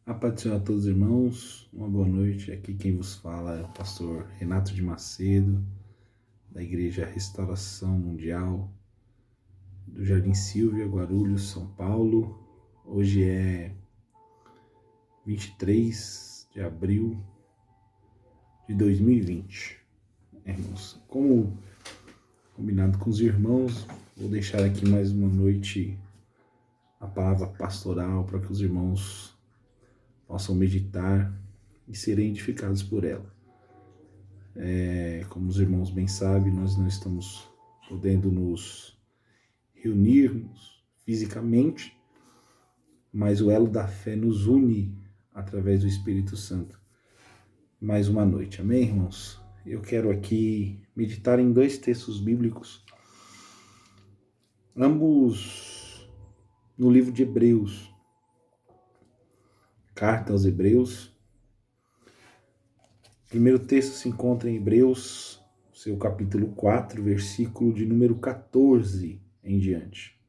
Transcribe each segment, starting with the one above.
A paz do Senhor a todos os irmãos, uma boa noite. Aqui quem vos fala é o pastor Renato de Macedo, da Igreja Restauração Mundial, do Jardim Silvia, Guarulhos, São Paulo. Hoje é 23 de abril de 2020. Irmãos, como combinado com os irmãos, vou deixar aqui mais uma noite a palavra pastoral para que os irmãos possam meditar e serem edificados por ela. Como os irmãos bem sabem, nós não estamos podendo nos reunirmos fisicamente, mas o elo da fé nos une através do Espírito Santo. Mais uma noite, amém, irmãos? Eu quero aqui meditar em dois textos bíblicos, ambos no livro de Hebreus, carta aos Hebreus. O primeiro texto se encontra em Hebreus, seu capítulo 4, versículo de número 14 em diante.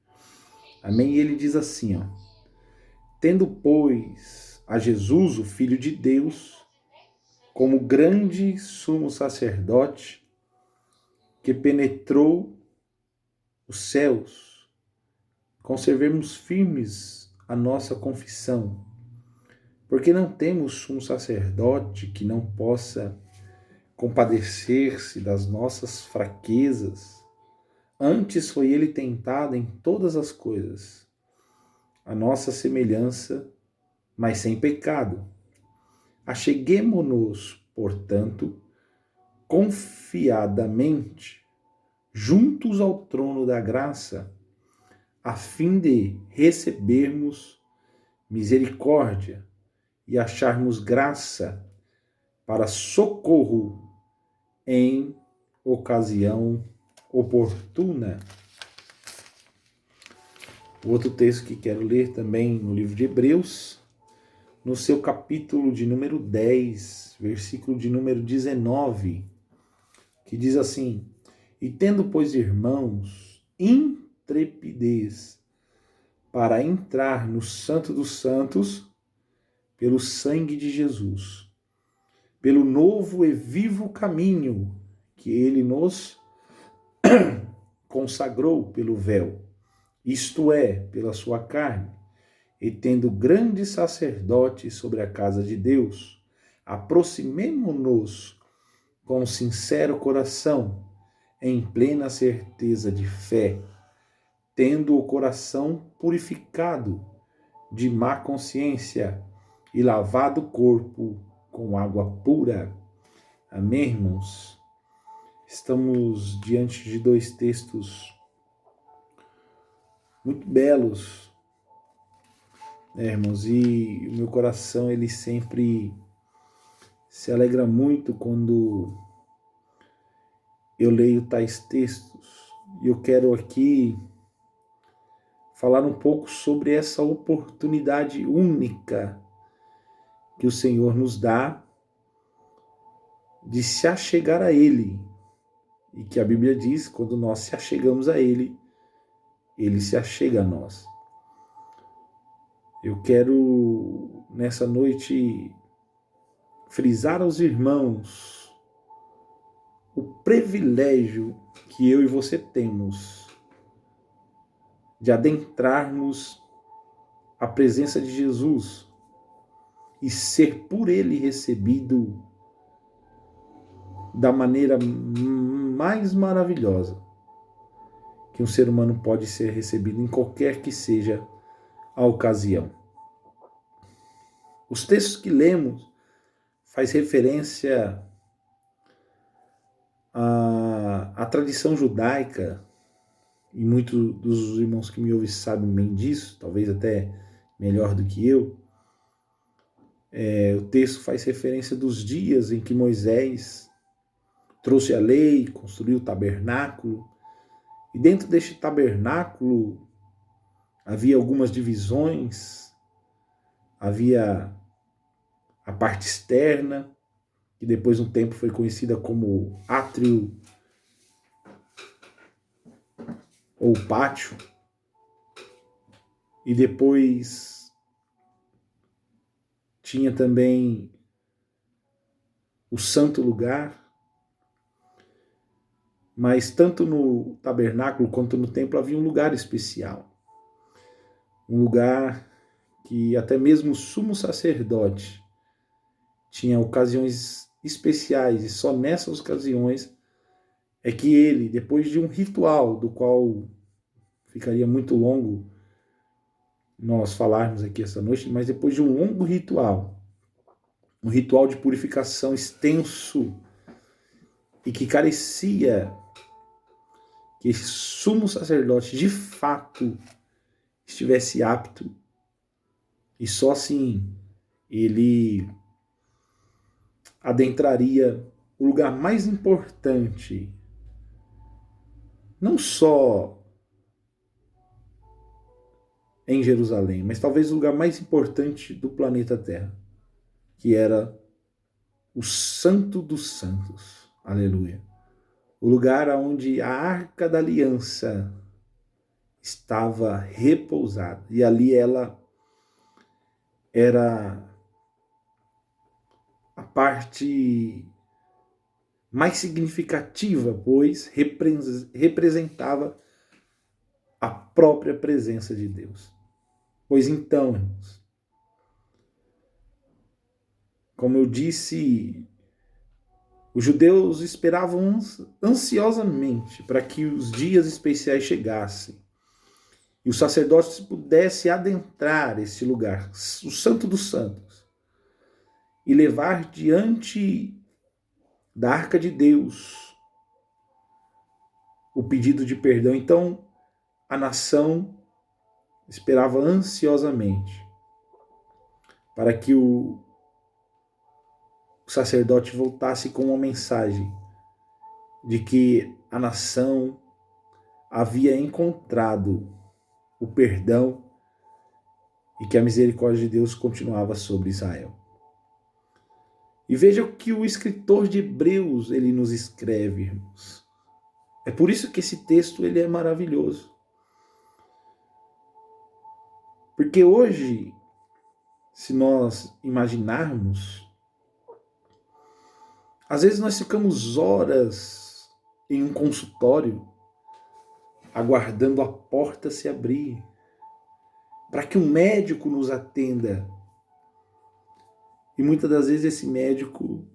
Amém? E ele diz assim, tendo, pois, a Jesus, o Filho de Deus, como grande sumo sacerdote, que penetrou os céus, conservemos firmes a nossa confissão, porque não temos sumo sacerdote que não possa compadecer-se das nossas fraquezas. Antes foi ele tentado em todas as coisas, a nossa semelhança, mas sem pecado. Acheguemo-nos, portanto, confiadamente, juntos ao trono da graça, a fim de recebermos misericórdia e acharmos graça para socorro em ocasião oportuna. O outro texto que quero ler também no livro de Hebreus, no seu capítulo de número 10, versículo de número 19, que diz assim: e tendo, pois, irmãos, intrepidez para entrar no Santo dos Santos, pelo sangue de Jesus, pelo novo e vivo caminho que ele nos consagrou pelo véu, isto é, pela sua carne, e tendo grande sacerdote sobre a casa de Deus, aproximemo-nos com sincero coração, em plena certeza de fé, tendo o coração purificado de má consciência e lavado o corpo com água pura. Amém, irmãos? Estamos diante de dois textos muito belos, irmãos, e o meu coração ele sempre se alegra muito quando eu leio tais textos. E eu quero aqui falar um pouco sobre essa oportunidade única que o Senhor nos dá de se achegar a Ele. E que a Bíblia diz, quando nós se achegamos a Ele, Ele se achega a nós. Eu quero, nessa noite, frisar aos irmãos o privilégio que eu e você temos de adentrarmos a presença de Jesus e ser por Ele recebido da maneira mais maravilhosa que um ser humano pode ser recebido em qualquer que seja a ocasião. Os textos que lemos faz referência à tradição judaica, e muitos dos irmãos que me ouvem sabem bem disso, talvez até melhor do que eu. O texto faz referência dos dias em que Moisés trouxe a lei, construiu o tabernáculo, e dentro deste tabernáculo havia algumas divisões, havia a parte externa, que depois de um tempo foi conhecida como átrio ou pátio, e depois tinha também o santo lugar, mas tanto no tabernáculo quanto no templo havia um lugar especial. Um lugar que até mesmo o sumo sacerdote tinha ocasiões especiais, e só nessas ocasiões é que ele, depois de um ritual, do qual ficaria muito longo nós falarmos aqui essa noite, mas depois de um longo ritual, um ritual de purificação extenso e que carecia que esse sumo sacerdote de fato estivesse apto, e só assim ele adentraria o lugar mais importante, não só em Jerusalém, mas talvez o lugar mais importante do planeta Terra, que era o Santo dos Santos. Aleluia. O lugar onde a Arca da Aliança estava repousada. E ali ela era a parte mais significativa, pois representava a própria presença de Deus. Pois então, irmãos, como eu disse, os judeus esperavam ansiosamente para que os dias especiais chegassem e os sacerdotes pudessem adentrar esse lugar, o Santo dos Santos, e levar diante da Arca de Deus o pedido de perdão. Então, a nação esperava ansiosamente para que o sacerdote voltasse com uma mensagem de que a nação havia encontrado o perdão e que a misericórdia de Deus continuava sobre Israel. E veja o que o escritor de Hebreus ele nos escreve, irmãos. É por isso que esse texto ele é maravilhoso. Porque hoje, se nós imaginarmos, às vezes nós ficamos horas em um consultório aguardando a porta se abrir para que um médico nos atenda. E muitas das vezes esse médico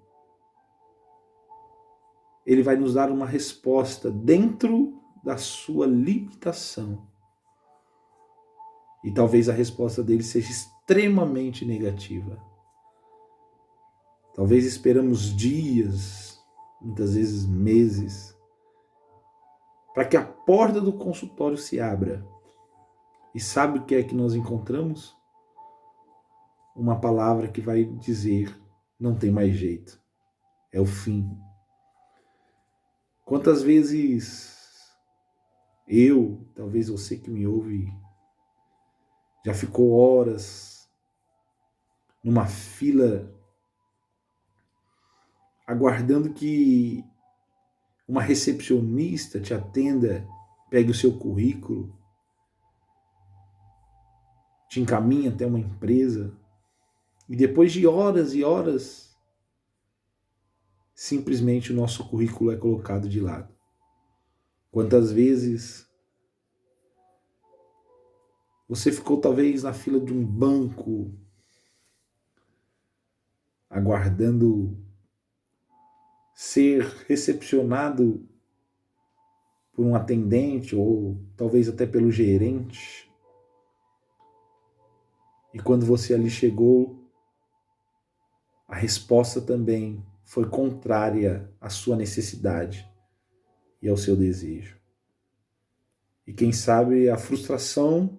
ele vai nos dar uma resposta dentro da sua limitação. E talvez a resposta dele seja extremamente negativa. Talvez esperamos dias, muitas vezes meses, para que a porta do consultório se abra. E sabe o que é que nós encontramos? Uma palavra que vai dizer: não tem mais jeito, é o fim. Quantas vezes eu, talvez você que me ouve, já ficou horas numa fila aguardando que uma recepcionista te atenda, pegue o seu currículo, te encaminhe até uma empresa, e depois de horas e horas, simplesmente o nosso currículo é colocado de lado. Quantas vezes você ficou talvez na fila de um banco, aguardando ser recepcionado por um atendente ou talvez até pelo gerente. E quando você ali chegou, a resposta também foi contrária à sua necessidade e ao seu desejo. E quem sabe a frustração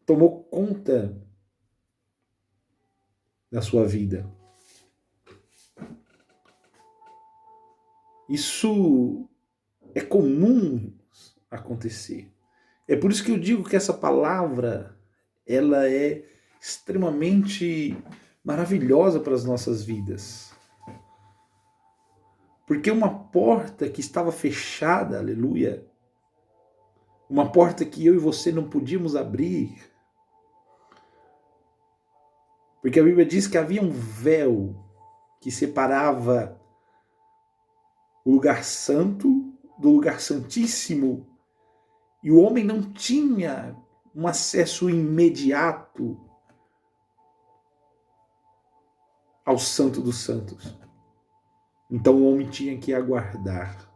tomou conta da sua vida. Isso é comum acontecer. É por isso que eu digo que essa palavra ela é extremamente maravilhosa para as nossas vidas. Porque uma porta que estava fechada, aleluia, uma porta que eu e você não podíamos abrir, Porque a Bíblia diz que havia um véu que separava o lugar santo do lugar santíssimo, e o homem não tinha um acesso imediato ao Santo dos Santos. Então o homem tinha que aguardar.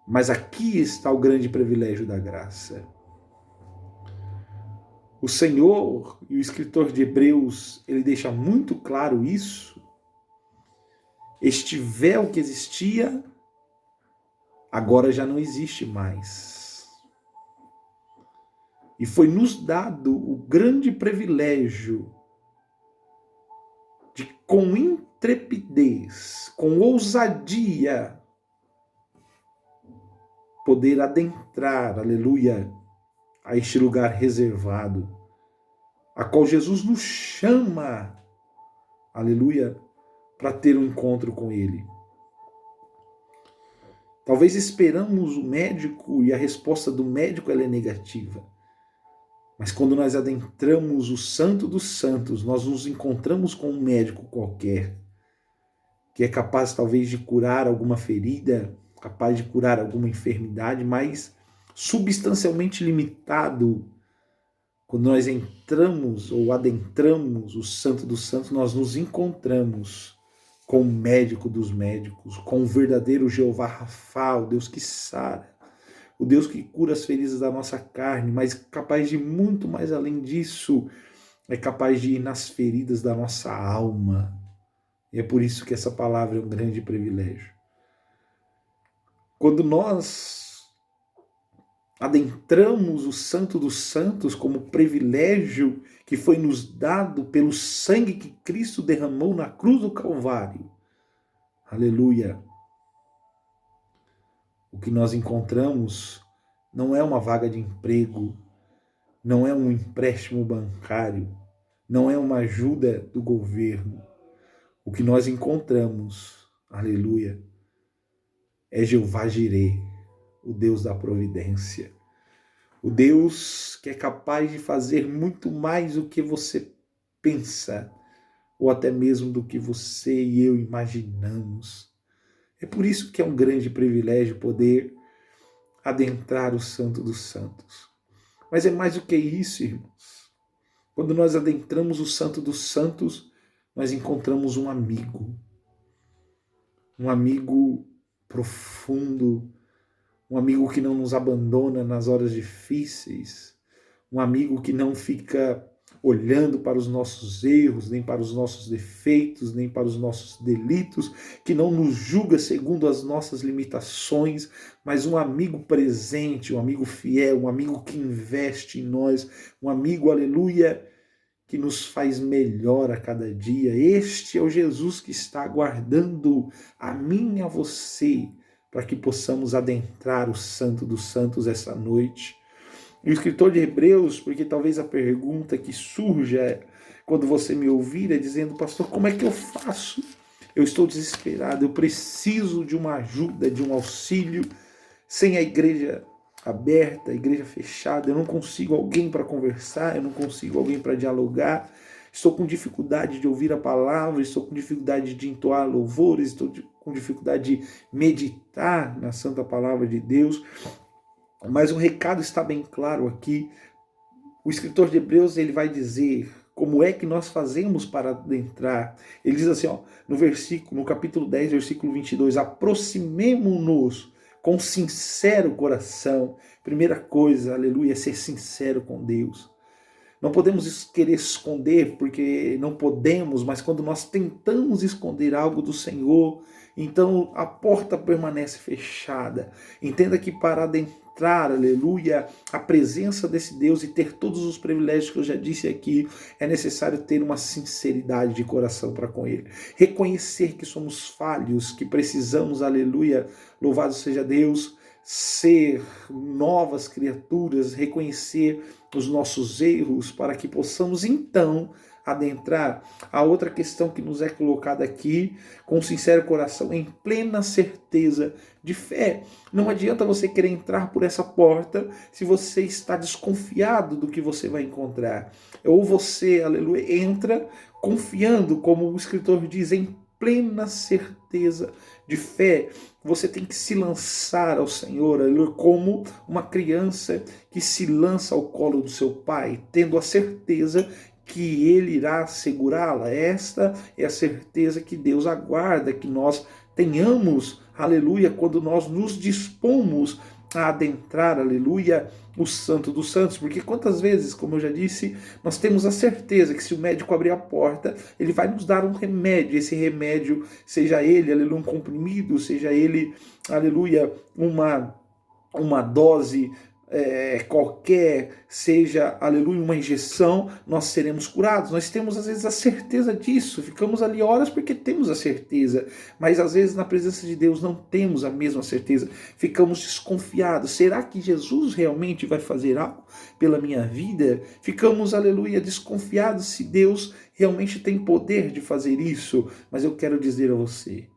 Mas aqui está o grande privilégio da graça. O Senhor e o escritor de Hebreus, ele deixa muito claro isso. Este véu que existia, agora já não existe mais. E foi nos dado o grande privilégio de, com intrepidez, com ousadia, poder adentrar, aleluia, a este lugar reservado, a qual Jesus nos chama, aleluia, para ter um encontro com Ele. Talvez esperamos o médico e a resposta do médico ela é negativa. Mas quando nós adentramos o Santo dos Santos, nós nos encontramos com um médico qualquer, que é capaz talvez de curar alguma ferida, capaz de curar alguma enfermidade, mas substancialmente limitado. Quando nós entramos ou adentramos o Santo dos Santos, nós nos encontramos com o médico dos médicos, com o verdadeiro Jeová Rafa, o Deus que sara, o Deus que cura as feridas da nossa carne, mas capaz de muito mais além disso, é capaz de ir nas feridas da nossa alma. E é por isso que essa palavra é um grande privilégio. Quando nós adentramos o Santo dos Santos como privilégio que foi nos dado pelo sangue que Cristo derramou na cruz do Calvário, aleluia, o que nós encontramos não é uma vaga de emprego, não é um empréstimo bancário, não é uma ajuda do governo. O que nós encontramos, aleluia, é Jeová Jireh, o Deus da providência. O Deus que é capaz de fazer muito mais do que você pensa, ou até mesmo do que você e eu imaginamos. É por isso que é um grande privilégio poder adentrar o Santo dos Santos. Mas é mais do que isso, irmãos. Quando nós adentramos o Santo dos Santos, nós encontramos um amigo profundo, um amigo que não nos abandona nas horas difíceis, um amigo que não fica olhando para os nossos erros, nem para os nossos defeitos, nem para os nossos delitos, que não nos julga segundo as nossas limitações, mas um amigo presente, um amigo fiel, um amigo que investe em nós, um amigo, aleluia, que nos faz melhor a cada dia. Este é o Jesus que está aguardando a mim e a você, para que possamos adentrar o Santo dos Santos essa noite. E o escritor de Hebreus, porque talvez a pergunta que surja quando você me ouvir é dizendo, pastor, como é que eu faço? Eu estou desesperado, eu preciso de uma ajuda, de um auxílio, sem a igreja aberta, a igreja fechada, eu não consigo alguém para conversar, eu não consigo alguém para dialogar, estou com dificuldade de ouvir a palavra, estou com dificuldade de entoar louvores, estou com dificuldade de meditar na santa palavra de Deus. Mas o recado está bem claro aqui. O escritor de Hebreus ele vai dizer como é que nós fazemos para adentrar. Ele diz assim, no capítulo 10, versículo 22, aproximemo-nos com sincero coração. Primeira coisa, aleluia, é ser sincero com Deus. Não podemos querer esconder porque não podemos, mas quando nós tentamos esconder algo do Senhor, então a porta permanece fechada. Entenda que para adentrar, aleluia, a presença desse Deus e ter todos os privilégios que eu já disse aqui, é necessário ter uma sinceridade de coração para com Ele. Reconhecer que somos falhos, que precisamos, aleluia, louvado seja Deus, ser novas criaturas, reconhecer os nossos erros, para que possamos então adentrar. A outra questão que nos é colocada aqui, com sincero coração, em plena certeza de fé. Não adianta você querer entrar por essa porta se você está desconfiado do que você vai encontrar. Ou você, aleluia, entra confiando, como o escritor diz, em plena certeza de fé. Você tem que se lançar ao Senhor, aleluia, como uma criança que se lança ao colo do seu pai, tendo a certeza que ele irá segurá-la. Esta é a certeza que Deus aguarda que nós tenhamos, aleluia, quando nós nos dispomos a adentrar, aleluia, o Santo dos Santos, porque quantas vezes, como eu já disse, nós temos a certeza que se o médico abrir a porta, ele vai nos dar um remédio, esse remédio, seja ele, aleluia, um comprimido, seja ele, aleluia, uma dose qualquer, seja, aleluia, uma injeção, nós seremos curados. Nós temos às vezes a certeza disso, ficamos ali horas porque temos a certeza, mas às vezes na presença de Deus não temos a mesma certeza, ficamos desconfiados. Será que Jesus realmente vai fazer algo pela minha vida? Ficamos, aleluia, desconfiados se Deus realmente tem poder de fazer isso. Mas eu quero dizer a você,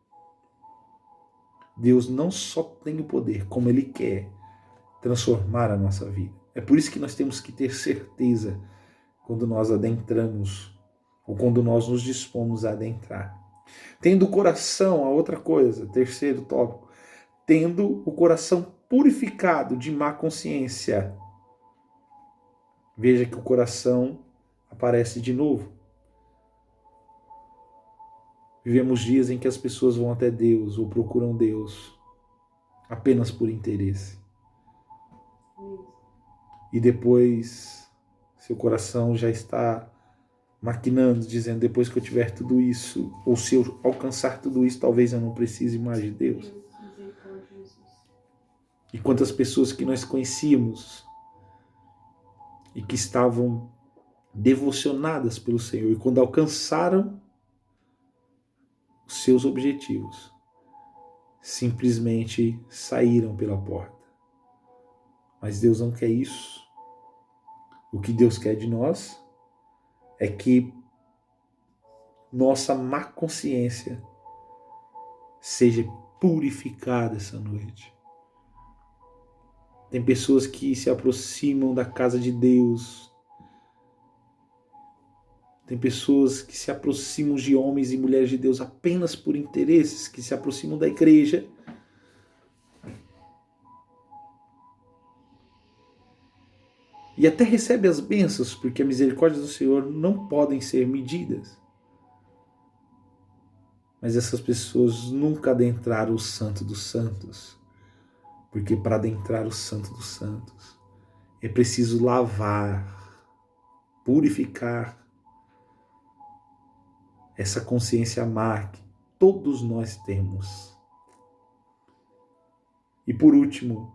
Deus não só tem o poder, como Ele quer transformar a nossa vida. É por isso que nós temos que ter certeza quando nós adentramos ou quando nós nos dispomos a adentrar. Tendo o coração, a outra coisa, terceiro tópico, tendo o coração purificado de má consciência. Veja que o coração aparece de novo. Vivemos dias em que as pessoas vão até Deus ou procuram Deus apenas por interesse. E depois seu coração já está maquinando, dizendo, depois que eu tiver tudo isso, ou se eu alcançar tudo isso, talvez eu não precise mais de Deus. E quantas pessoas que nós conhecíamos e que estavam devocionadas pelo Senhor, e quando alcançaram os seus objetivos, simplesmente saíram pela porta. Mas Deus não quer isso. O que Deus quer de nós é que nossa má consciência seja purificada essa noite. Tem pessoas que se aproximam da casa de Deus. Tem pessoas que se aproximam de homens e mulheres de Deus apenas por interesses, que se aproximam da igreja e até recebe as bênçãos, porque a misericórdia do Senhor não podem ser medidas. Mas essas pessoas nunca adentraram o Santo dos Santos, porque para adentrar o Santo dos Santos é preciso lavar, purificar essa consciência má que todos nós temos. E por último,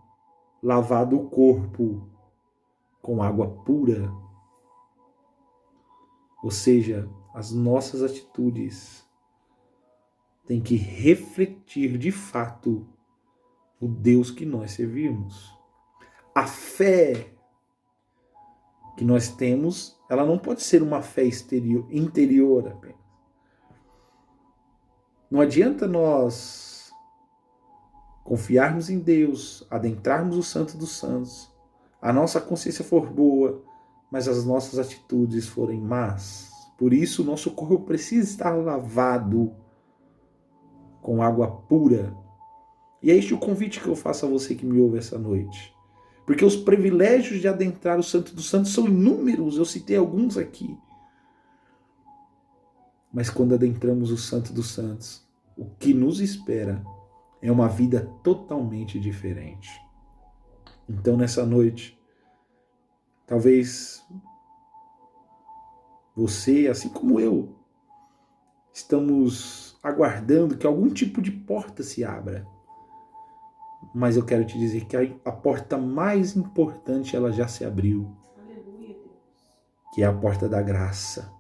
lavado o corpo com água pura, ou seja, as nossas atitudes têm que refletir de fato o Deus que nós servimos. A fé que nós temos, ela não pode ser uma fé interior apenas. Não adianta nós confiarmos em Deus, adentrarmos o Santo dos Santos, a nossa consciência for boa, mas as nossas atitudes forem más. Por isso, o nosso corpo precisa estar lavado com água pura. E é este o convite que eu faço a você que me ouve essa noite. Porque os privilégios de adentrar o Santo dos Santos são inúmeros, eu citei alguns aqui. Mas quando adentramos o Santo dos Santos, o que nos espera é uma vida totalmente diferente. Então, nessa noite, talvez você, assim como eu, estamos aguardando que algum tipo de porta se abra. Mas eu quero te dizer que a porta mais importante, ela já se abriu. Aleluia, Deus. Que é a porta da graça.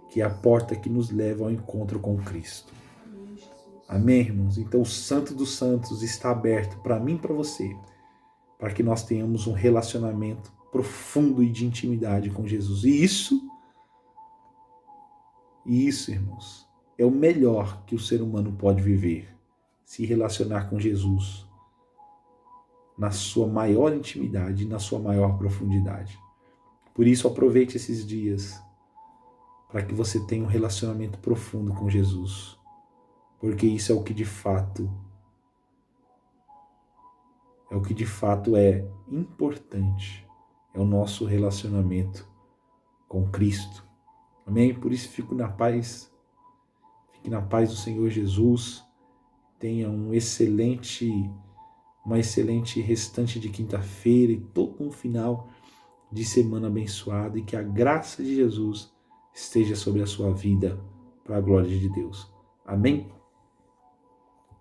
Que é a porta que nos leva ao encontro com Cristo. Amém, Jesus. Amém, irmãos? Então o Santo dos Santos está aberto para mim e para você, para que nós tenhamos um relacionamento profundo e de intimidade com Jesus. E isso E isso, irmãos, é o melhor que o ser humano pode viver. Se relacionar com Jesus na sua maior intimidade, na sua maior profundidade. Por isso, aproveite esses dias para que você tenha um relacionamento profundo com Jesus. Porque isso é o que de fato é importante. É o nosso relacionamento com Cristo. Amém? Por isso fique na paz do Senhor Jesus. Tenha uma excelente restante de quinta-feira e todo um final de semana abençoado, e que a graça de Jesus esteja sobre a sua vida, para a glória de Deus. Amém?